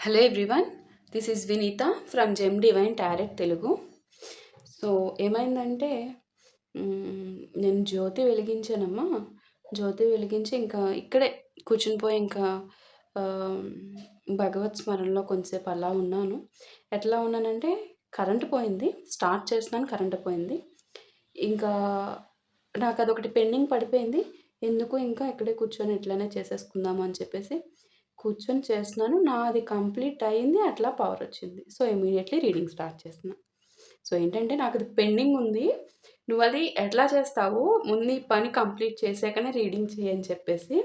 Hello everyone, this is Vineetha from Gem Divine Tarot Telugu. So ఏమైందంటే నేను జ్యోతి వెలిగించానమ్మా. జ్యోతి వెలిగించి ఇంకా ఇక్కడే కూర్చుని పోయి ఇంకా భగవత్ స్మరణలో కొంచెంసేపు అలా ఉన్నాను. ఎట్లా ఉన్నానంటే కరెంటు పోయింది, స్టార్ట్ చేస్తున్నాను, కరెంటు పోయింది. ఇంకా నాకు అదొకటి పెండింగ్ పడిపోయింది. ఎందుకు ఇంకా ఇక్కడే కూర్చొని ఇట్లానే చేసేసుకుందాము అని చెప్పేసి కూర్చొని చేస్తున్నాను. నాది కంప్లీట్ అయింది. అట్లా పవర్ వచ్చింది. సో ఇమీడియట్లీ రీడింగ్ స్టార్ట్ చేస్తున్నా. సో ఏంటంటే నాకు అది పెండింగ్ ఉంది, నువ్వు అది ఎట్లా చేస్తావు, ముందు ఈ పని కంప్లీట్ చేసాకనే రీడింగ్ చేయని చెప్పేసి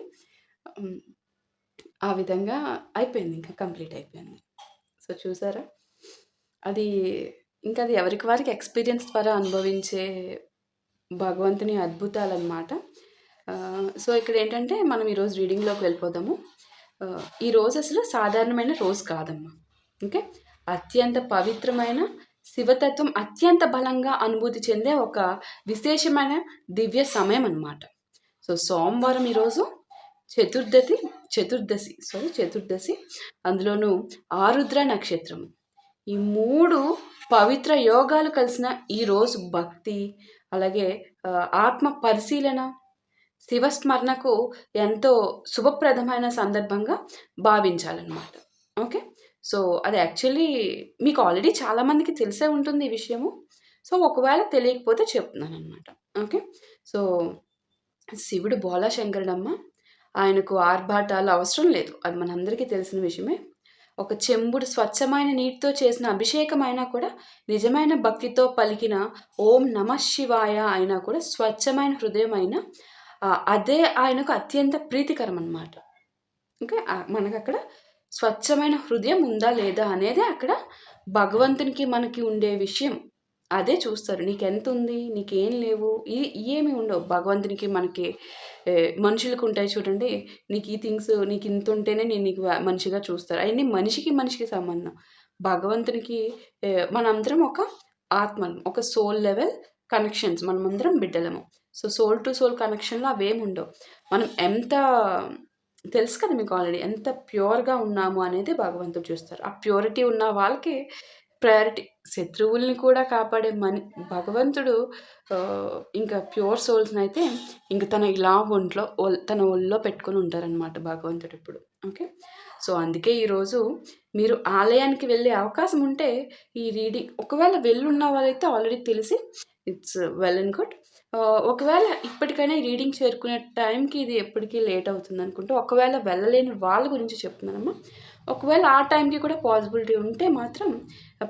ఆ విధంగా అయిపోయింది. ఇంకా కంప్లీట్ అయిపోయింది. సో చూసారా, అది ఇంకా అది ఎవరికి వారికి ఎక్స్పీరియన్స్ ద్వారా అనుభవించే భగవంతుని అద్భుతాలన్నమాట. సో ఇక్కడ ఏంటంటే మనం ఈరోజు రీడింగ్లోకి వెళ్ళిపోదాము. ఈ రోజు అసలు సాధారణమైన రోజు కాదమ్మా. ఓకే, అత్యంత పవిత్రమైన శివతత్వం అత్యంత బలంగా అనుభూతి చెందే ఒక విశేషమైన దివ్య సమయం అన్నమాట. సో సోమవారం ఈరోజు చతుర్దశి, అందులోనూ ఆరుద్ర నక్షత్రం. ఈ 3 పవిత్ర యోగాలు కలిసిన ఈరోజు భక్తి, అలాగే ఆత్మ పరిశీలన, శివస్మరణకు ఎంతో శుభప్రదమైన సందర్భంగా భావించాలన్నమాట. ఓకే, సో అది యాక్చువల్లీ మీకు ఆల్రెడీ చాలామందికి తెలిసే ఉంటుంది ఈ విషయము. సో ఒకవేళ తెలియకపోతే చెప్తున్నాను అనమాట. ఓకే, సో శివుడు బోళాశంకరుడమ్మ. ఆయనకు ఆర్భాటాలు అవసరం లేదు, అది మనందరికీ తెలిసిన విషయమే. ఒక చెంబుడు స్వచ్ఛమైన నీటితో చేసిన అభిషేకం అయినా కూడా, నిజమైన భక్తితో పలికిన ఓం నమః శివాయ అయినా కూడా, స్వచ్ఛమైన హృదయం అయినా అదే ఆయనకు అత్యంత ప్రీతికరం అన్నమాట. ఓకే, మనకు అక్కడ స్వచ్ఛమైన హృదయం ఉందా లేదా అనేది అక్కడ భగవంతునికి మనకి ఉండే విషయం. అదే చూస్తారు. నీకెంత ఉంది, నీకేం లేవు, ఏమి ఉండవు. భగవంతునికి మనకి మనుషులకు ఉంటాయి చూడండి, నీకు ఈ థింగ్స్, నీకు ఇంత ఉంటేనే నేను నీకు మనిషిగా చూస్తారు. అవన్నీ మనిషికి సంబంధం. భగవంతునికి మనందరం ఒక ఆత్మలం, ఒక సోల్ లెవెల్ కనెక్షన్స్, మనమందరం బిడ్డలము. సో సోల్ టు సోల్ కనెక్షన్లో అవేమి ఉండవు. మనం ఎంత తెలుసు కదా మీకు ఆల్రెడీ, ఎంత ప్యూర్గా ఉన్నాము అనేది భగవంతుడు చూస్తారు. ఆ ప్యూరిటీ ఉన్న వాళ్ళకి ప్రయారిటీ. శత్రువుల్ని కూడా కాపాడే భగవంతుడు ఇంకా ప్యూర్ సోల్స్ని అయితే ఇంకా తన ఇలా తన ఒళ్ళో పెట్టుకొని ఉంటారనమాట భగవంతుడు ఇప్పుడు. ఓకే, సో అందుకే ఈరోజు మీరు ఆలయానికి వెళ్ళే అవకాశం ఉంటే ఈ రీడింగ్, ఒకవేళ వెళ్ళున్న వాళ్ళైతే ఆల్రెడీ తెలిసి ఇట్స్ వెల్ అండ్ గుడ్. ఒకవేళ ఇప్పటికైనా ఈ రీడింగ్ చేరుకునే టైంకి ఇది ఎప్పటికీ లేట్ అవుతుంది అనుకుంటే, ఒకవేళ వెళ్ళలేని వాళ్ళ గురించి చెప్తున్నానమ్మా. ఒకవేళ ఆ టైంకి కూడా పాసిబిలిటీ ఉంటే మాత్రం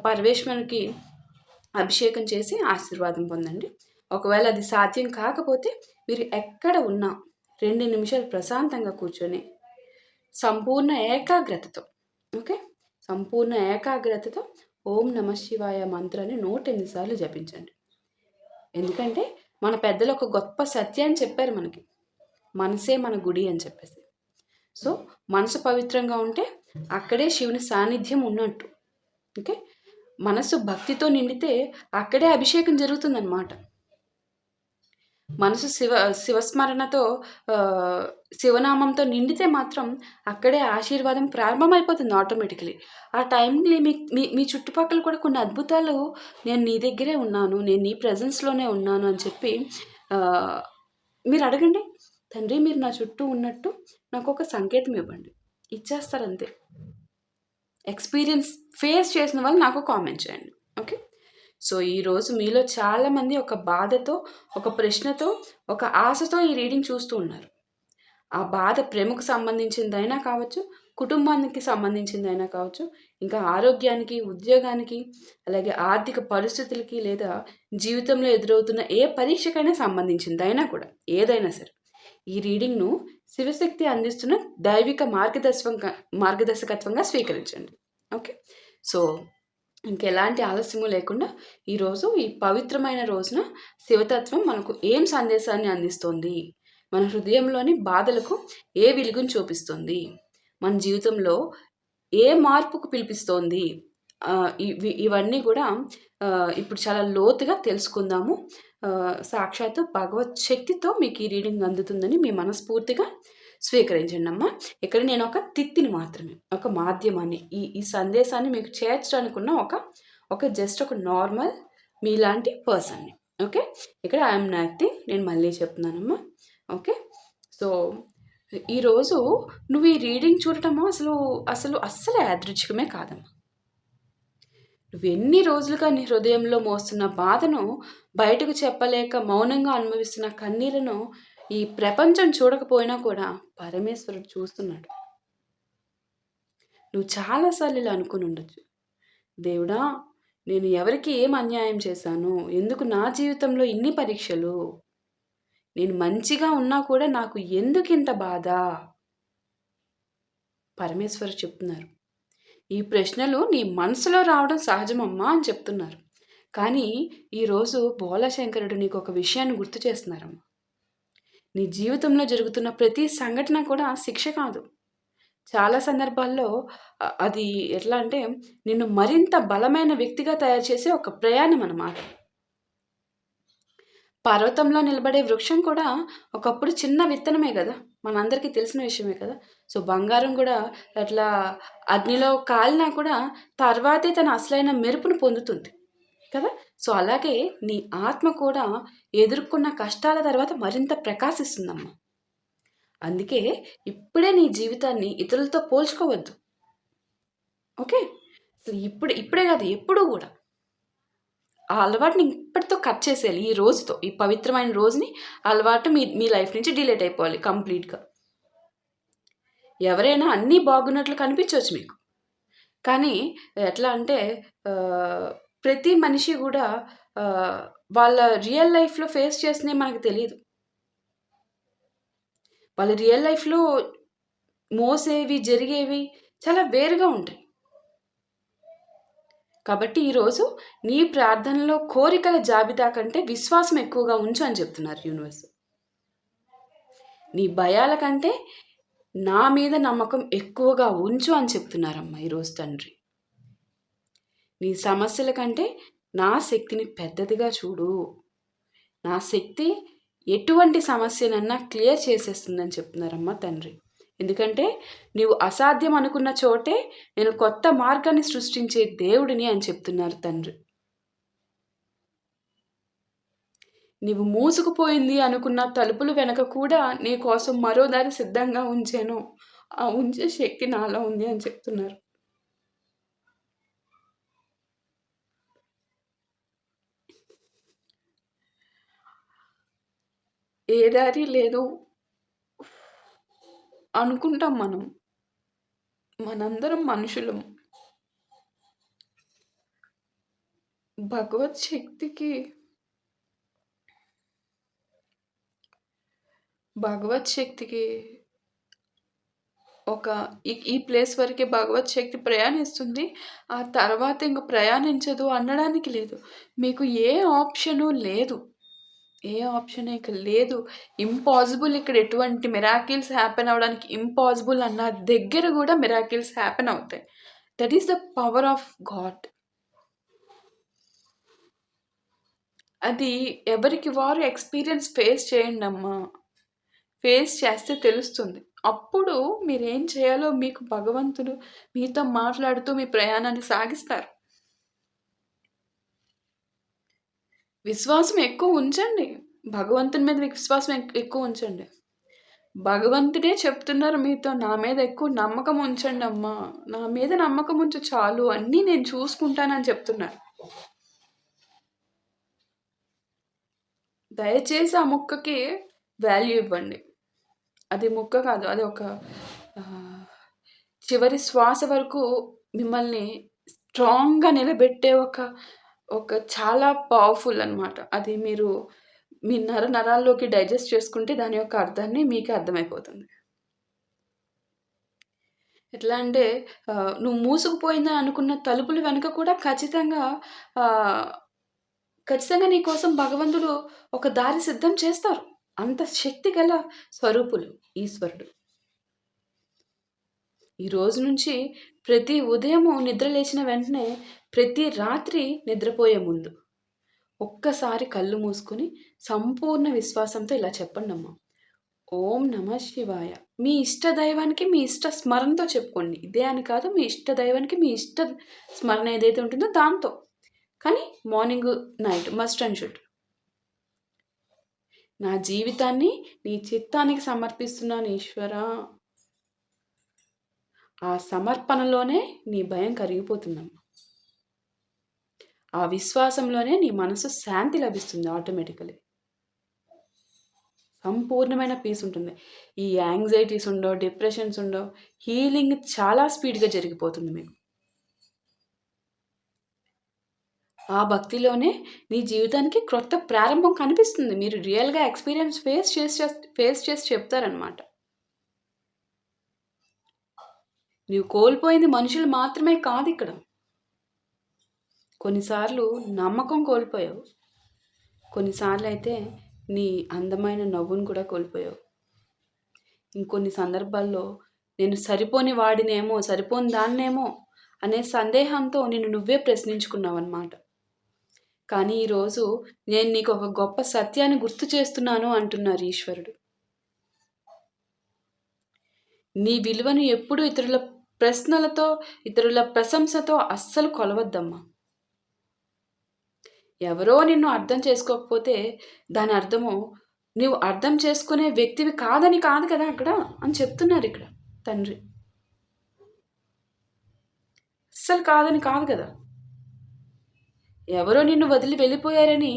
పరమేశ్వరునికి అభిషేకం చేసి ఆశీర్వాదం పొందండి. ఒకవేళ అది సాధ్యం కాకపోతే మీరు ఎక్కడ ఉన్నా 2 నిమిషాలు ప్రశాంతంగా కూర్చొని సంపూర్ణ ఏకాగ్రతతో, ఓకే, సంపూర్ణ ఏకాగ్రతతో ఓం నమః శివాయ మంత్రాన్ని 108 సార్లు జపించండి. ఎందుకంటే మన పెద్దలు ఒక గొప్ప సత్యాన్ని చెప్పారు మనకి, మనసే మన గుడి అని చెప్పేసి. సో మనసు పవిత్రంగా ఉంటే అక్కడే శివుని సాన్నిధ్యం ఉన్నట్టు. ఓకే, మనసు భక్తితో నిండితే అక్కడే అభిషేకం జరుగుతుందన్నమాట. మనసు శివస్మరణతో శివనామంతో నిండితే మాత్రం అక్కడే ఆశీర్వాదం ప్రారంభమైపోతుంది ఆటోమేటికలీ. ఆ టైంని మీ చుట్టుపక్కల కూడా కొన్ని అద్భుతాలు, నేను నీ దగ్గరే ఉన్నాను, నేను నీ ప్రజెన్స్లోనే ఉన్నాను అని చెప్పి మీరు అడగండి. తండ్రి, మీరు నా చుట్టూ ఉన్నట్టు నాకు ఒక సంకేతం ఇవ్వండి, ఇచ్చేస్తారు అంతే. ఎక్స్పీరియన్స్ ఫేస్ చేసిన వాళ్ళు నాకు కామెంట్ చేయండి. ఓకే, సో ఈరోజు మీలో చాలామంది ఒక బాధతో, ఒక ప్రశ్నతో, ఒక ఆశతో ఈ రీడింగ్ చూస్తూ ఉన్నారు. ఆ బాధ ప్రేమకు సంబంధించిందైనా కావచ్చు, కుటుంబానికి సంబంధించిందైనా కావచ్చు, ఇంకా ఆరోగ్యానికి, ఉద్యోగానికి, అలాగే ఆర్థిక పరిస్థితులకి, లేదా జీవితంలో ఎదురవుతున్న ఏ పరీక్షకైనా సంబంధించిందైనా కూడా, ఏదైనా సరే ఈ రీడింగ్ను శివశక్తి అందిస్తున్న దైవిక మార్గదర్శకత్వంగా స్వీకరించండి. ఓకే, సో ఇంకెలాంటి ఆలస్యము లేకుండా ఈరోజు ఈ పవిత్రమైన రోజున శివతత్వం మనకు ఏం సందేశాన్ని అందిస్తోంది, మన హృదయంలోని బాధలకు ఏ వెలుగును చూపిస్తుంది, మన జీవితంలో ఏ మార్పుకు పిలిపిస్తోంది, ఇవన్నీ కూడా ఇప్పుడు చాలా లోతుగా తెలుసుకుందాము. సాక్షాత్తు భగవత్ శక్తితో మీకు ఈ రీడింగ్ అందుతుందని మీ మనస్ఫూర్తిగా స్వీకరించండి అమ్మా. ఇక్కడ నేను ఒక తిత్తిని మాత్రమే, ఒక మాధ్యమాన్ని, ఈ సందేశాన్ని మీకు చేర్చడానికి ఉన్న జస్ట్ ఒక నార్మల్ మీలాంటి పర్సన్ని. ఓకే, ఇక్కడ ఐఎమ్ నథింగ్. నేను మళ్ళీ చెప్తున్నానమ్మా. ఓకే, సో ఈరోజు నువ్వు ఈ రీడింగ్ చూడటము అస్సలు యాదృచ్ఛికమే కాదమ్మా. నువ్వు ఎన్ని రోజులుగా నీ హృదయంలో మోస్తున్న బాధను, బయటకు చెప్పలేక మౌనంగా అనుభవిస్తున్న కన్నీళ్లను ఈ ప్రపంచం చూడకపోయినా కూడా పరమేశ్వరుడు చూస్తున్నాడు. నువ్వు చాలాసార్లు ఇలా అనుకుని ఉండొచ్చు, దేవుడా నేను ఎవరికి ఏం అన్యాయం చేశాను, ఎందుకు నా జీవితంలో ఇన్ని పరీక్షలు, నేను మంచిగా ఉన్నా కూడా నాకు ఎందుకు ఇంత బాధ. పరమేశ్వరుడు చెప్తున్నారు, ఈ ప్రశ్నలు నీ మనసులో రావడం సహజమమ్మా అని చెప్తున్నారు. కానీ ఈరోజు బోళాశంకరుడు నీకు ఒక విషయాన్ని గుర్తు చేస్తున్నారమ్మా. నీ జీవితంలో జరుగుతున్న ప్రతి సంఘటన కూడా శిక్ష కాదు. చాలా సందర్భాల్లో అది ఎట్లా అంటే నిన్ను మరింత బలమైన వ్యక్తిగా తయారు చేసే ఒక ప్రయాణం అన్నమాట. పర్వతంలో నిలబడే వృక్షం కూడా ఒకప్పుడు చిన్న విత్తనమే కదా, మనందరికీ తెలిసిన విషయమే కదా. సో బంగారం కూడా అట్లా అగ్నిలో కాలినా కూడా తర్వాతే తన అసలైన మెరుపును పొందుతుంది కదా. సో అలాగే నీ ఆత్మ కూడా ఎదుర్కొన్న కష్టాల తర్వాత మరింత ప్రకాశిస్తుందమ్మా. అందుకే ఇప్పుడే నీ జీవితాన్ని ఇతరులతో పోల్చుకోవద్దు. ఓకే, సో ఇప్పుడే కాదు, ఎప్పుడూ కూడా ఆ అలవాటుని ఇప్పటితో కట్ చేసేయాలి. ఈ రోజుతో, ఈ పవిత్రమైన రోజుని అలవాటు మీ లైఫ్ నుంచి డిలీట్ అయిపోవాలి కంప్లీట్గా. ఎవరైనా అన్నీ బాగున్నట్లు కనిపించవచ్చు మీకు, కానీ ఎట్లా అంటే ప్రతి మనిషి కూడా వాళ్ళ రియల్ లైఫ్లో ఫేస్ చేసినవి మనకు తెలియదు. వాళ్ళ రియల్ లైఫ్లో మోసేవి జరిగేవి చాలా వేరుగా ఉంటాయి. కాబట్టి ఈరోజు నీ ప్రార్థనలో కోరికల జాబితా కంటే విశ్వాసం ఎక్కువగా ఉంచు అని చెప్తున్నారు యూనివర్స్. నీ భయాల కంటే నా మీద నమ్మకం ఎక్కువగా ఉంచు అని చెప్తున్నారమ్మా ఈరోజు తండ్రి. నీ సమస్యల కంటే నా శక్తిని పెద్దదిగా చూడు. నా శక్తి ఎటువంటి సమస్యనన్నా క్లియర్ చేసేస్తుందని చెప్తున్నారమ్మా తండ్రి. ఎందుకంటే నీవు అసాధ్యం అనుకున్న చోటే నేను కొత్త మార్గాన్ని సృష్టించే దేవుడిని అని చెప్తున్నారు తండ్రి. నీవు మూసుకుపోయింది అనుకున్న తలుపులు వెనక కూడా నీ కోసం మరో దారి సిద్ధంగా ఉంచాను, ఆ ఉంచే శక్తి నాలో ఉంది అని చెప్తున్నారు. ఏ దారి లేదు అనుకుంటాం మనందరం మనుషులం. భగవత్ శక్తికి ఒక ఈ ప్లేస్ వరకే భగవత్ శక్తి ప్రయాణిస్తుంది, ఆ తర్వాత ఇంక ప్రయాణించదు అనడానికి లేదు. మీకు ఏ ఆప్షను లేదు, ఇక లేదు. ఇంపాసిబుల్, ఇక్కడ ఎటువంటి మిరాకిల్స్ హ్యాపెన్ అవ్వడానికి ఇంపాసిబుల్ అన్న దగ్గర కూడా మిరాకిల్స్ హ్యాపెన్ అవుతాయి. That is the power of God. అది ఎవరికి వారు ఎక్స్పీరియన్స్ ఫేస్ చేయండి అమ్మా. ఫేస్ చేస్తే తెలుస్తుంది. అప్పుడు మీరేం చేయాలో మీకు భగవంతుడు మీతో మాట్లాడుతూ మీ ప్రయాణాన్ని సాగిస్తారు. విశ్వాసం ఎక్కువ ఉంచండి, భగవంతుని మీద మీకు విశ్వాసం ఎక్కువ ఉంచండి. భగవంతుడే చెప్తున్నారు మీతో, నా మీద ఎక్కువ నమ్మకం ఉంచండి అమ్మా, నా మీద నమ్మకం ఉంచు చాలు, అన్నీ నేను చూసుకుంటానని చెప్తున్నారు. దయచేసి ఆ ముక్కకి వాల్యూ ఇవ్వండి. అది ముక్క కాదు, అది ఒక చివరి శ్వాస వరకు మిమ్మల్ని స్ట్రాంగ్గా నిలబెట్టే ఒక చాలా పవర్ఫుల్ అన్నమాట. అది మీరు మీ నరాల్లోకి డైజెస్ట్ చేసుకుంటే దాని యొక్క అర్థాన్ని మీకే అర్థమైపోతుంది. ఎట్లా అంటే నువ్వు మూసుకుపోయిందని అనుకున్న తలుపులు వెనుక కూడా ఖచ్చితంగా నీ కోసం భగవంతుడు ఒక దారి సిద్ధం చేస్తారు. అంత శక్తి గల స్వరూపులు ఈశ్వరుడు. ఈ రోజు నుంచి ప్రతి ఉదయము నిద్ర లేచిన వెంటనే, ప్రతి రాత్రి నిద్రపోయే ముందు ఒక్కసారి కళ్ళు మూసుకొని సంపూర్ణ విశ్వాసంతో ఇలా చెప్పండి అమ్మా, ఓం నమ శివాయ. మీ ఇష్ట దైవానికి మీ ఇష్ట స్మరణతో చెప్పుకోండి. ఇదే అని కాదు, మీ ఇష్ట దైవానికి మీ ఇష్ట స్మరణ ఏదైతే ఉంటుందో దాంతో. కానీ morning, night must and should. నా జీవితాన్ని నీ చిత్తానికి సమర్పిస్తున్నాను ఈశ్వరా. ఆ సమర్పణలోనే నీ భయం కరిగిపోతుందమ్మా. ఆ విశ్వాసంలోనే నీ మనసు శాంతి లభిస్తుంది ఆటోమేటికలీ. సంపూర్ణమైన పీస్ ఉంటుంది. ఈ యాంగ్జైటీస్ ఉండవు, డిప్రెషన్స్ ఉండవు. హీలింగ్ చాలా స్పీడ్గా జరిగిపోతుంది మీకు. ఆ భక్తిలోనే నీ జీవితానికి క్రొత్త ప్రారంభం కనిపిస్తుంది. మీరు రియల్గా ఎక్స్పీరియన్స్ ఫేస్ చేసి చెప్తారనమాట. నీవు కోల్పోయింది మనుషులు మాత్రమే కాదు ఇక్కడ. కొన్నిసార్లు నమ్మకం కోల్పోయావు, కొన్నిసార్లు అయితే నీ అందమైన నవ్వును కూడా కోల్పోయావు. ఇంకొన్ని సందర్భాల్లో నేను సరిపోని వాడినేమో, సరిపోని దాన్నేమో అనే సందేహంతో నిన్ను నువ్వే ప్రశ్నించుకున్నావు అన్నమాట. కానీ ఈరోజు నేను నీకు ఒక గొప్ప సత్యాన్ని గుర్తు చేస్తున్నాను అంటున్నారు ఈశ్వరుడు. నీ విలువను ఎప్పుడూ ఇతరుల ప్రశ్నలతో, ఇతరుల ప్రశంసతో అస్సలు కొలవద్దమ్మా. ఎవరో నిన్ను అర్థం చేసుకోకపోతే దాని అర్థము నువ్వు అర్థం చేసుకునే వ్యక్తివి కాదని కాదు కదా అక్కడ అని చెప్తున్నారు ఇక్కడ తండ్రి. అస్సలు కాదని కాదు కదా. ఎవరో నిన్ను వదిలి వెళ్ళిపోయారని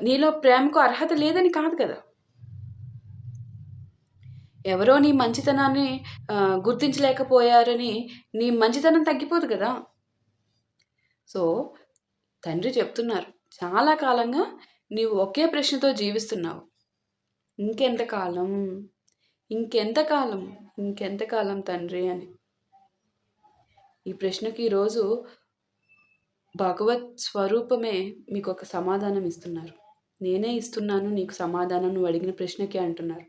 నీలో ప్రేమకు అర్హత లేదని కాదు కదా. ఎవరో నీ మంచితనాన్ని గుర్తించలేకపోయారని నీ మంచితనం తగ్గిపోదు కదా. సో తండ్రి చెప్తున్నారు, చాలా కాలంగా నీవు ఒకే ప్రశ్నతో జీవిస్తున్నావు. ఇంకెంతకాలం, ఇంకెంతకాలం, ఇంకెంతకాలం తండ్రి అని. ఈ ప్రశ్నకి ఈరోజు భగవత్ స్వరూపమే మీకు ఒక సమాధానం ఇస్తున్నారు. నేనే ఇస్తున్నాను నీకు సమాధానం, నువ్వు అడిగిన ప్రశ్నకి అంటున్నారు.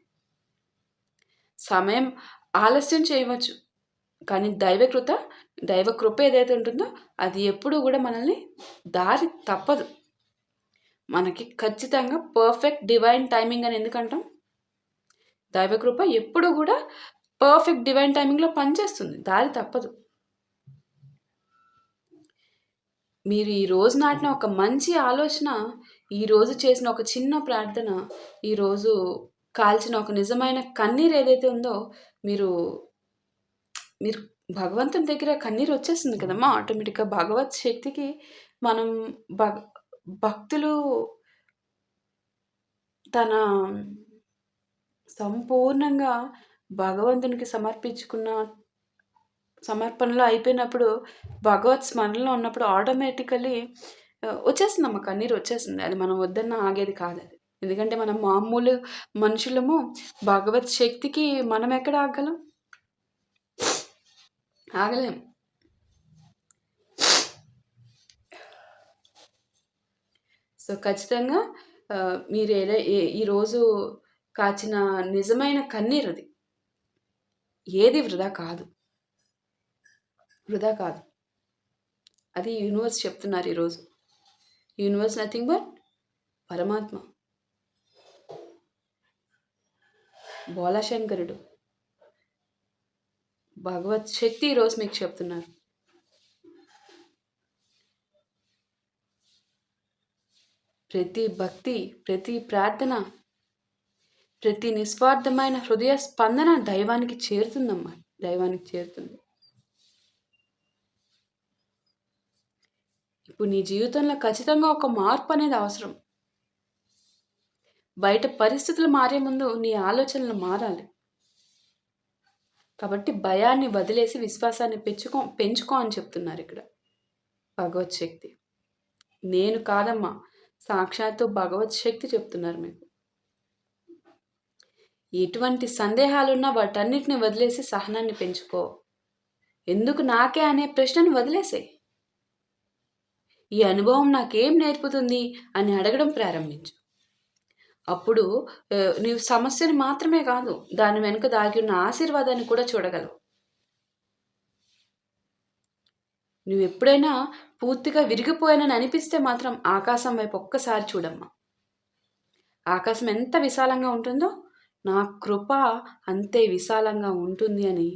సమయం ఆలస్యం చేయవచ్చు, కానీ దైవకృప ఏదైతే ఉంటుందో అది ఎప్పుడూ కూడా మనల్ని దారి తప్పదు. మనకి ఖచ్చితంగా పర్ఫెక్ట్ డివైన్ టైమింగ్ అని ఎందుకంటాం? దైవకృప ఎప్పుడూ కూడా పర్ఫెక్ట్ డివైన్ టైమింగ్లో పనిచేస్తుంది, దారి తప్పదు. మీరు ఈరోజు నాటిన ఒక మంచి ఆలోచన, ఈరోజు చేసిన ఒక చిన్న ప్రార్థన, ఈరోజు కాల్చిన ఒక నిజమైన కన్నీరు ఏదైతే ఉందో, మీరు భగవంతుని దగ్గర కన్నీరు వచ్చేస్తుంది కదమ్మా ఆటోమేటిక్గా. భగవత్ శక్తికి మనం భక్తులు తన సంపూర్ణంగా భగవంతునికి సమర్పణలో అయిపోయినప్పుడు, భగవత్ స్మరణలో ఉన్నప్పుడు ఆటోమేటికలీ వచ్చేస్తుందమ్మ, కన్నీరు వచ్చేస్తుంది. అది మనం వద్దన్న ఆగేది కాదు అది. ఎందుకంటే మనం మామూలు మనుషులము, భగవత్ శక్తికి మనం ఎక్కడ ఆగలం? ఆగలేం. సో ఖచ్చితంగా మీరు ఈరోజు కాచిన నిజమైన కన్నీరు అది ఏది వృధా కాదు, వృధా కాదు. అది యూనివర్స్ చెప్తున్నారు ఈరోజు. యూనివర్స్ నథింగ్ బట్ పరమాత్మ, బోలాశంకరుడు, భగవత్ శక్తి ఈరోజు మీకు చెప్తున్నారు. ప్రతి భక్తి, ప్రతి ప్రార్థన, ప్రతి నిస్వార్థమైన హృదయ స్పందన దైవానికి చేరుతుందమ్మా, దైవానికి చేరుతుంది. ఇప్పుడు నీ జీవితంలో ఖచ్చితంగా ఒక మార్పు అనేది అవసరం. బయట పరిస్థితులు మారే ముందు నీ ఆలోచనలు మారాలి. కాబట్టి భయాన్ని వదిలేసి విశ్వాసాన్ని పెంచుకో అని చెప్తున్నారు ఇక్కడ భగవత్ శక్తి. నేను కాదమ్మా, సాక్షాత్తు భగవత్ శక్తి చెప్తున్నారు మీకు. ఎటువంటి సందేహాలున్నా వాటన్నిటిని వదిలేసి సహనాన్ని పెంచుకో. ఎందుకు నాకే అనే ప్రశ్నను వదిలేసాయి. ఈ అనుభవం నాకేం నేర్పుతుంది అని అడగడం ప్రారంభించు. అప్పుడు నీవు సమస్యను మాత్రమే కాదు, దాని వెనుక దాగి ఉన్న ఆశీర్వాదాన్ని కూడా చూడగలవు. నువ్వు ఎప్పుడైనా పూర్తిగా విరిగిపోయానని అనిపిస్తే మాత్రం ఆకాశం వైపు ఒక్కసారి చూడమ్మా. ఆకాశం ఎంత విశాలంగా ఉంటుందో నా కృప అంతే విశాలంగా ఉంటుంది అని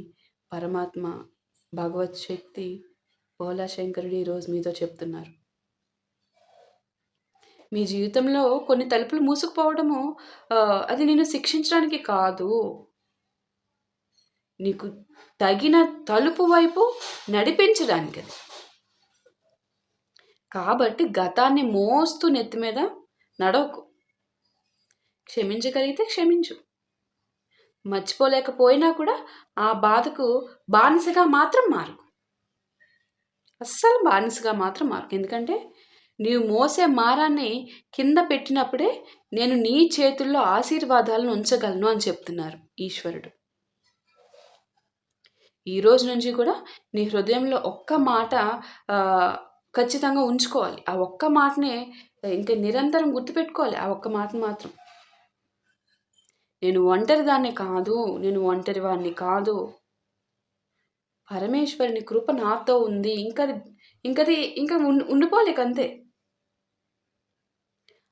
పరమాత్మ భగవత్ శక్తి భోలాశంకరుడు ఈరోజు మీతో చెప్తున్నారు. మీ జీవితంలో కొన్ని తలుపులు మూసుకుపోవడము అది నిన్ను శిక్షించడానికి కాదు, నీకు తగిన తలుపు వైపు నడిపించడానికి అది. కాబట్టి గతాన్ని మోస్తూ నెత్తి మీద నడవకు. క్షమించగలిగితే క్షమించు. మర్చిపోలేకపోయినా కూడా ఆ బాధకు బానిసగా మాత్రం మారకు. అస్సలు బానిసగా మాత్రం మారకు. ఎందుకంటే నీవు మోసే మారాన్ని కింద పెట్టినప్పుడే నేను నీ చేతుల్లో ఆశీర్వాదాలను ఉంచగలను అని చెప్తున్నారు ఈశ్వరుడు. ఈ రోజు నుంచి కూడా నీ హృదయంలో ఒక్క మాట ఖచ్చితంగా ఉంచుకోవాలి. ఆ ఒక్క మాటనే ఇంకా నిరంతరం గుర్తుపెట్టుకోవాలి. ఆ ఒక్క మాట మాత్రం, నేను ఒంటరి దాన్ని కాదు, నేను ఒంటరి వాడిని కాదు, పరమేశ్వరుని కృప నాతో ఉంది, ఇంకా ఉండిపోలేక అంతే.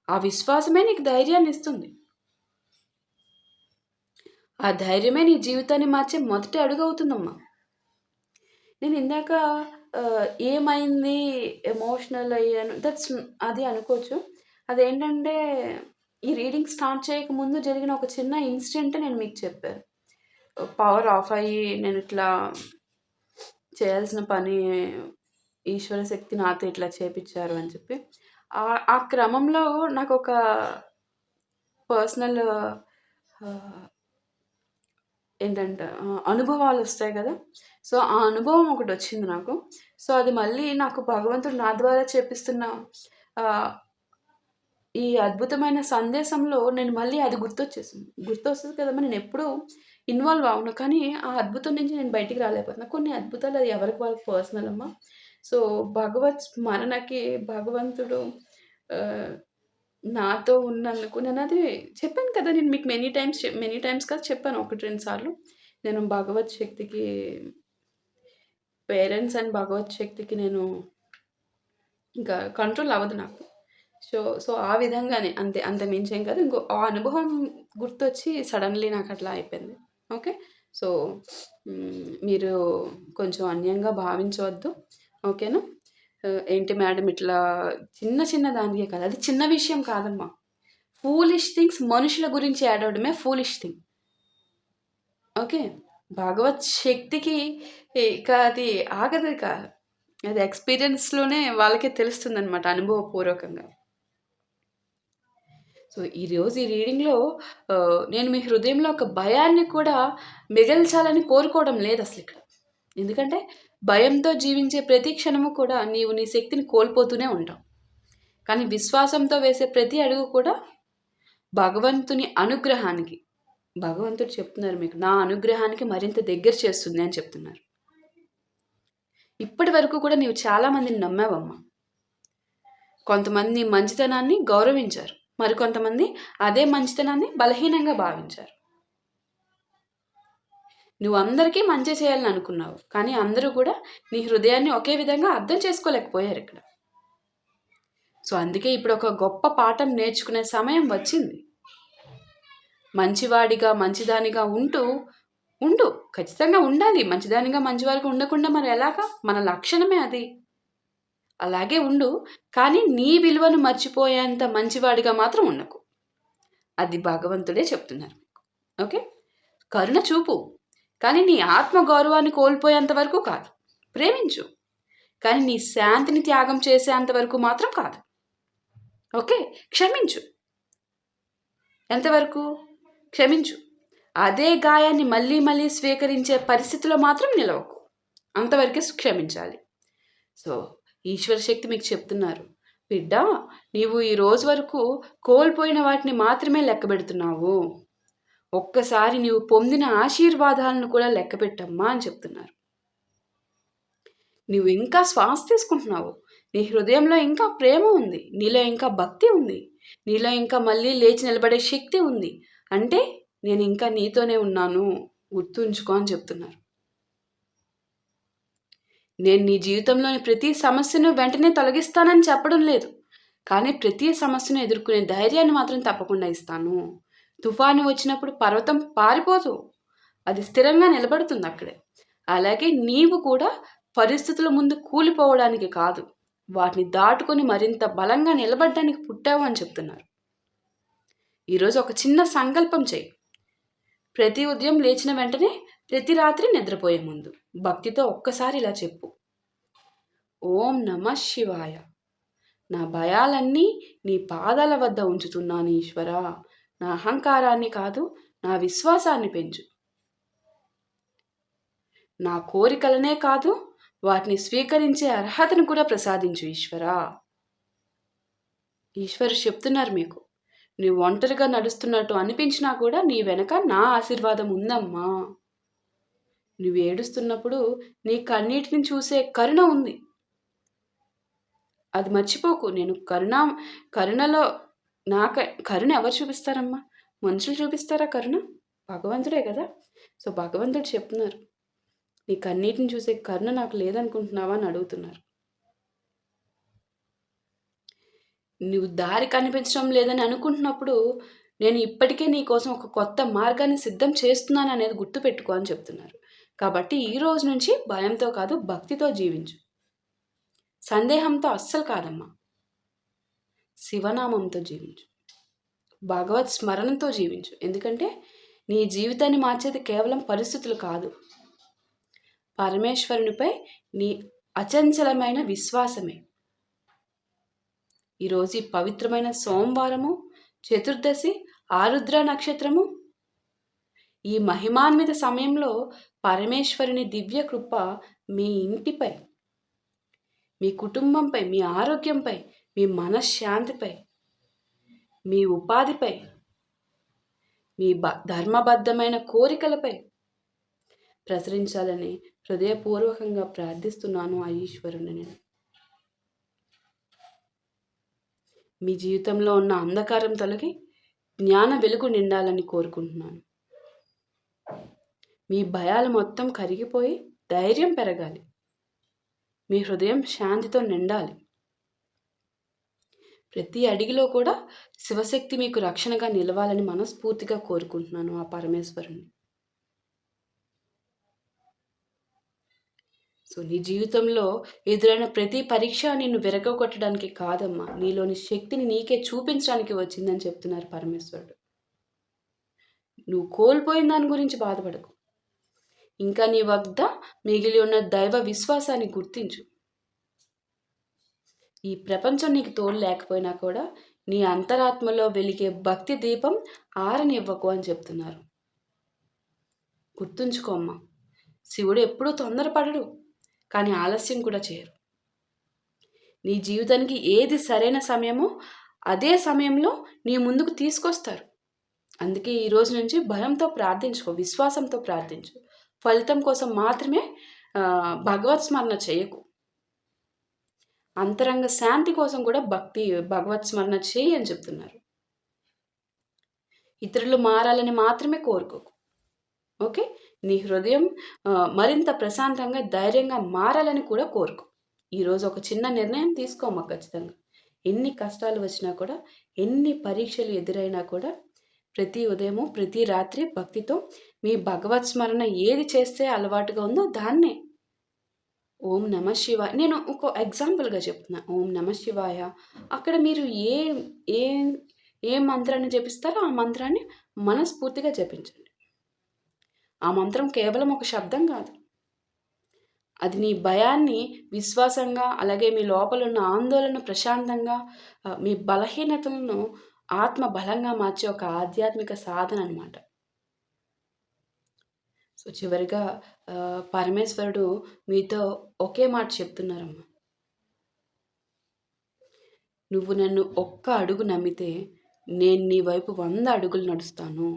ఆ విశ్వాసమే నీకు ధైర్యాన్ని ఇస్తుంది. ఆ ధైర్యమే నీ జీవితాన్ని మార్చే మొదటి అడుగు అవుతుందమ్మా. నేను ఇందాక ఏమైంది, ఎమోషనల్ అయ్యాను, అది అనుకోవచ్చు. అదేంటంటే ఈ రీడింగ్ స్టార్ట్ చేయకముందు జరిగిన ఒక చిన్న ఇన్సిడెంట్ నేను మీకు చెప్పాను. పవర్ ఆఫ్ అయ్యి నేను ఇట్లా చేయాల్సిన పని ఈశ్వర శక్తి నాతో ఇట్లా చేపించారు అని చెప్పి, ఆ క్రమంలో నాకు ఒక పర్సనల్ ఏంటంటే అనుభవాలు వస్తాయి కదా. సో ఆ అనుభవం ఒకటి వచ్చింది నాకు. సో అది మళ్ళీ నాకు భగవంతుడు నా ద్వారా చేపిస్తున్న ఈ అద్భుతమైన సందేశంలో నేను మళ్ళీ అది గుర్తొస్తుంది కదమ్మా. నేను ఎప్పుడూ ఇన్వాల్వ్ అవును, కానీ ఆ అద్భుతం నుంచి నేను బయటికి రాలేకపోతున్నా. కొన్ని అద్భుతాలు అది ఎవరికి వాళ్ళకి పర్సనల్ అమ్మా. సో భగవత్ స్మరణకి భగవంతుడు నాతో ఉన్నందుకు నేను అది చెప్పాను కదా. నేను మీకు మెనీ టైమ్స్ కాదు చెప్పాను, 1-2 సార్లు. నేను భగవత్ శక్తికి పేరెంట్స్ అండ్ భగవత్ శక్తికి నేను ఇంకా కంట్రోల్ అవ్వదు నాకు. సో ఆ విధంగానే అంత మించేం కాదు. ఇంకో ఆ అనుభవం గుర్తొచ్చి సడన్లీ నాకు అట్లా అయిపోయింది. ఓకే. సో మీరు కొంచెం అన్యంగా భావించవద్దు, ఓకేనా. ఏంటి మేడం ఇట్లా చిన్న దానికే కాదు, అది చిన్న విషయం కాదమ్మా. ఫూలిష్ థింగ్స్ మనుషుల గురించి ఏడవడమే ఫూలిష్ థింగ్. ఓకే. భగవత్ శక్తికి ఇక అది ఆగదు, కాదు, అది ఎక్స్పీరియన్స్లోనే వాళ్ళకే తెలుస్తుంది అనమాట, అనుభవపూర్వకంగా. సో ఈరోజు ఈ రీడింగ్లో నేను మీ హృదయంలో ఒక భయాన్ని కూడా మిగల్చాలని కోరుకోవడం లేదు అసలు ఇక్కడ. ఎందుకంటే భయంతో జీవించే ప్రతి క్షణము కూడా నీవు నీ శక్తిని కోల్పోతూనే ఉంటావు. కానీ విశ్వాసంతో వేసే ప్రతి అడుగు కూడా భగవంతుని అనుగ్రహానికి, భగవంతుడు చెప్తున్నారు మీకు, నా అనుగ్రహానికి మరింత దగ్గర చేస్తుంది అని చెప్తున్నారు. ఇప్పటి వరకు కూడా నీవు చాలామందిని నమ్మావమ్మా. కొంతమంది మంచితనాన్ని గౌరవించారు, మరికొంతమంది అదే మంచితనాన్ని బలహీనంగా భావించారు. నువ్వు అందరికీ మంచి చేయాలని అనుకున్నావు, కానీ అందరూ కూడా నీ హృదయాన్ని ఒకే విధంగా అర్థం చేసుకోలేకపోయారు ఇక్కడ. సో అందుకే ఇప్పుడు ఒక గొప్ప పాఠం నేర్చుకునే సమయం వచ్చింది. మంచివాడిగా మంచిదానిగా ఉండు, ఖచ్చితంగా ఉండాలి. మంచిదానిగా మంచివాడిగా ఉండకుండా మరి ఎలాగా? మన లక్షణమే అది. అలాగే ఉండు, కానీ నీ విలువను మర్చిపోయేంత మంచివాడిగా మాత్రం ఉండకు. అది భగవంతుడే చెప్తున్నారు. ఓకే. కరుణ చూపు, కానీ నీ ఆత్మగౌరవాన్ని కోల్పోయేంత వరకు కాదు. ప్రేమించు, కానీ నీ శాంతిని త్యాగం చేసేంత వరకు మాత్రం కాదు. ఓకే. క్షమించు, ఎంతవరకు? క్షమించు. అదే గాయాన్ని మళ్ళీ మళ్ళీ స్వీకరించే పరిస్థితిలో మాత్రం నిలవకు, అంతవరకే క్షమించాలి. సో ఈశ్వర శక్తి మీకు చెప్తున్నారు, బిడ్డ, నీవు ఈ రోజు వరకు కోల్పోయిన వాటిని మాత్రమే లెక్క పెడుతున్నావు. ఒక్కసారి నీవు పొందిన ఆశీర్వాదాలను కూడా లెక్క పెట్టమ్మా అని చెప్తున్నారు. నీవు ఇంకా శ్వాస తీసుకుంటున్నావు, నీ హృదయంలో ఇంకా ప్రేమ ఉంది, నీలో ఇంకా భక్తి ఉంది, నీలో ఇంకా మళ్ళీ లేచి నిలబడే శక్తి ఉంది. అంటే నేను ఇంకా నీతోనే ఉన్నాను, గుర్తుంచుకో అని చెప్తున్నారు. నేను నీ జీవితంలోని ప్రతి సమస్యను వెంటనే తొలగిస్తానని చెప్పడం లేదు, కానీ ప్రతి సమస్యను ఎదుర్కొనే ధైర్యాన్ని మాత్రం తప్పకుండా ఇస్తాను. తుఫాను వచ్చినప్పుడు పర్వతం పారిపోదు, అది స్థిరంగా నిలబడుతుంది అక్కడే. అలాగే నీవు కూడా పరిస్థితుల ముందు కూలిపోవడానికి కాదు, వాటిని దాటుకొని మరింత బలంగా నిలబడడానికి పుట్టావు అని చెప్తున్నారు. ఈరోజు ఒక చిన్న సంకల్పం చేయి. ప్రతి ఉదయం లేచిన వెంటనే, ప్రతి రాత్రి నిద్రపోయే ముందు భక్తితో ఒక్కసారి ఇలా చెప్పు: ఓం నమ శివాయ. నా భయాలన్నీ నీ పాదాల వద్ద ఉంచుతున్నాను ఈశ్వరా. నా అహంకారాన్ని కాదు, నా విశ్వాసాన్ని పెంచు. నా కోరికలనే కాదు, వాటిని స్వీకరించే అర్హతను కూడా ప్రసాదించు ఈశ్వరా. ఈశ్వరు చెప్తున్నారు మీకు, నువ్వు ఒంటరిగా నడుస్తున్నట్టు అనిపించినా కూడా నీ వెనక నా ఆశీర్వాదం ఉందమ్మా. నువ్వు ఏడుస్తున్నప్పుడు నీ కన్నీటిని చూసే కరుణ ఉంది, అది మర్చిపోకు. నేను కరుణలో కరుణ ఎవరు చూపిస్తారమ్మా? మనుషులు చూపిస్తారా కరుణ? భగవంతుడే కదా. సో భగవంతుడు చెప్తున్నారు, నీ కన్నీటిని చూసే కరుణ నాకు లేదనుకుంటున్నావా అని అడుగుతున్నారు. నువ్వు దారి కనిపించడం లేదని అనుకుంటున్నప్పుడు నేను ఇప్పటికే నీ కోసం ఒక కొత్త మార్గాన్ని సిద్ధం చేస్తున్నాను అనేది గుర్తుపెట్టుకో అని చెప్తున్నారు. కాబట్టి ఈ రోజు నుంచి భయంతో కాదు, భక్తితో జీవించు. సందేహంతో అస్సలు కాదమ్మా. శివనామంతో జీవించు, భగవత్ స్మరణతో జీవించు. ఎందుకంటే నీ జీవితాన్ని మార్చేది కేవలం పరిస్థితులు కాదు, పరమేశ్వరునిపై నీ అచంచలమైన విశ్వాసమే. ఈరోజు ఈ పవిత్రమైన సోమవారము, చతుర్దశి, ఆరుద్ర నక్షత్రము, ఈ మహిమాన్విత సమయంలో పరమేశ్వరుని దివ్య కృప మీ ఇంటిపై, మీ కుటుంబంపై, మీ ఆరోగ్యంపై, మీ మనశ్శాంతిపై, మీ ఉపాధిపై, మీ ధర్మబద్ధమైన కోరికలపై ప్రసరించాలని హృదయపూర్వకంగా ప్రార్థిస్తున్నాను ఆ ఈశ్వరుని. నేను మీ జీవితంలో ఉన్న అంధకారం తొలగి జ్ఞాన వెలుగు నిండాలని కోరుకుంటున్నాను. మీ భయాలు మొత్తం కరిగిపోయి ధైర్యం పెరగాలి, మీ హృదయం శాంతితో నిండాలి. ప్రతి అడిగిలో కూడా శివశక్తి మీకు రక్షణగా నిలవాలని మనస్ఫూర్తిగా కోరుకుంటున్నాను ఆ పరమేశ్వరుని. సో నీ జీవితంలో ఎదురైన ప్రతి పరీక్ష నిన్ను విరగొట్టడానికి కాదమ్మా, నీలోని శక్తిని నీకే చూపించడానికి వచ్చిందని చెప్తున్నారు పరమేశ్వరుడు. నువ్వు కోల్పోయిన దాని గురించి బాధపడకు, ఇంకా నీ వద్ద మిగిలి ఉన్న దైవ విశ్వాసాన్ని గుర్తించు. ఈ ప్రపంచం నీకు తోడు లేకపోయినా కూడా నీ అంతరాత్మలో వెలిగే భక్తి దీపం ఆరనివ్వకు అని చెప్తున్నారు. గుర్తుంచుకోమ్మా, శివుడు ఎప్పుడూ తొందరపడడు, కానీ ఆలస్యం కూడా చేయరు. నీ జీవితానికి ఏది సరైన సమయమో అదే సమయంలో నీ ముందుకు తీసుకొస్తారు. అందుకే ఈ రోజు నుంచి భయంతో ప్రార్థించుకో, విశ్వాసంతో ప్రార్థించు. ఫలితం కోసం మాత్రమే భగవత్ స్మరణ చేయకు. అంతరంగ శాంతి కోసం కూడా భగవత్ స్మరణ చేయి అని చెప్తున్నారు. ఇతరులు మారాలని మాత్రమే కోరుకోకు. ఓకే, నీ హృదయం మరింత ప్రశాంతంగా, ధైర్యంగా మారాలని కూడా కోరుకో. ఈరోజు ఒక చిన్న నిర్ణయం తీసుకోమ్మా. ఖచ్చితంగా ఎన్ని కష్టాలు వచ్చినా కూడా, ఎన్ని పరీక్షలు ఎదురైనా కూడా, ప్రతి ఉదయము, ప్రతి రాత్రి భక్తితో మీ భగవత్ స్మరణ ఏది చేస్తే అలవాటుగా ఉందో దాన్నే ఓం నమ శివాయ. నేను ఒక ఎగ్జాంపుల్గా చెప్తున్నా. ఓం నమ శివాయ, అక్కడ మీరు ఏ ఏ ఏ మంత్రాన్ని జపిస్తారో ఆ మంత్రాన్ని మనస్ఫూర్తిగా జపించండి. ఆ మంత్రం కేవలం ఒక శబ్దం కాదు, అది నీ భయాన్ని విశ్వాసంగా, అలాగే మీ లోపల ఉన్న ఆందోళన ప్రశాంతంగా, మీ బలహీనతలను ఆత్మ బలంగా మార్చే ఒక ఆధ్యాత్మిక సాధన అనమాట. సో చివరిగా పరమేశ్వరుడు మీతో ఒకే మాట చెప్తున్నారమ్మా. నువ్వు నన్ను ఒక్క అడుగు నమ్మితే నేను నీ వైపు 100 అడుగులు నడుస్తాను.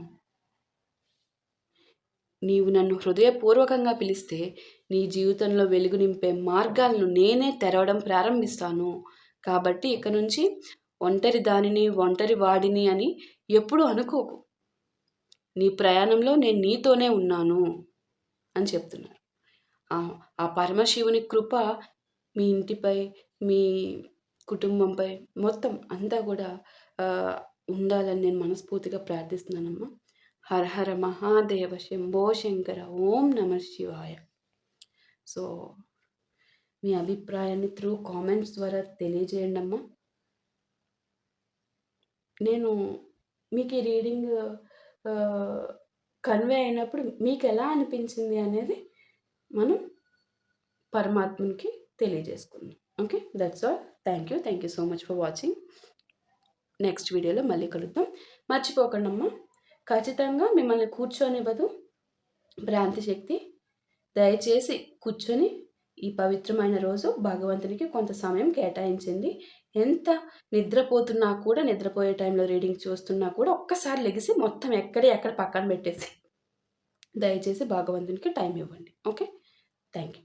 నీవు నన్ను హృదయపూర్వకంగా పిలిస్తే నీ జీవితంలో వెలుగు నింపే మార్గాలను నేనే తెరవడం ప్రారంభిస్తాను. కాబట్టి ఇక నుంచి ఒంటరి దానిని, ఒంటరి వాడిని అని ఎప్పుడూ అనుకోకు. నీ ప్రయాణంలో నేను నీతోనే ఉన్నాను అని చెప్తున్నారు. ఆ పరమశివుని కృప మీ ఇంటిపై, మీ కుటుంబంపై మొత్తం అంతా కూడా ఉండాలని నేను మనస్ఫూర్తిగా ప్రార్థిస్తున్నానమ్మా. హర హర మహాదేవ శంభో శంకర ఓం నమ శివాయ. సో మీ అభిప్రాయాన్ని త్రూ కామెంట్స్ ద్వారా తెలియజేయండి అమ్మా. నేను మీకు ఈ రీడింగ్ కన్వే అయినప్పుడు మీకు ఎలా అనిపించింది అనేది మనం పరమాత్మనికి తెలియజేసుకుందాం. Okay, that's all. Thank you so much for watching. Next వీడియోలో మళ్ళీ కలుద్దాం. మర్చిపోకండి అమ్మా, ఖచ్చితంగా మిమ్మల్ని కూర్చొనివ్వదు భ్రాంతి శక్తి. దయచేసి కూర్చొని ఈ పవిత్రమైన రోజు భగవంతునికి కొంత సమయం కేటాయించండి. ఎంత నిద్రపోతున్నా కూడా, నిద్రపోయే టైంలో రీడింగ్ చూస్తున్నా కూడా ఒక్కసారి లెగిసి మొత్తం ఎక్కడ పక్కన పెట్టేసి దయచేసి భగవంతునికి టైం ఇవ్వండి. Okay, thank you.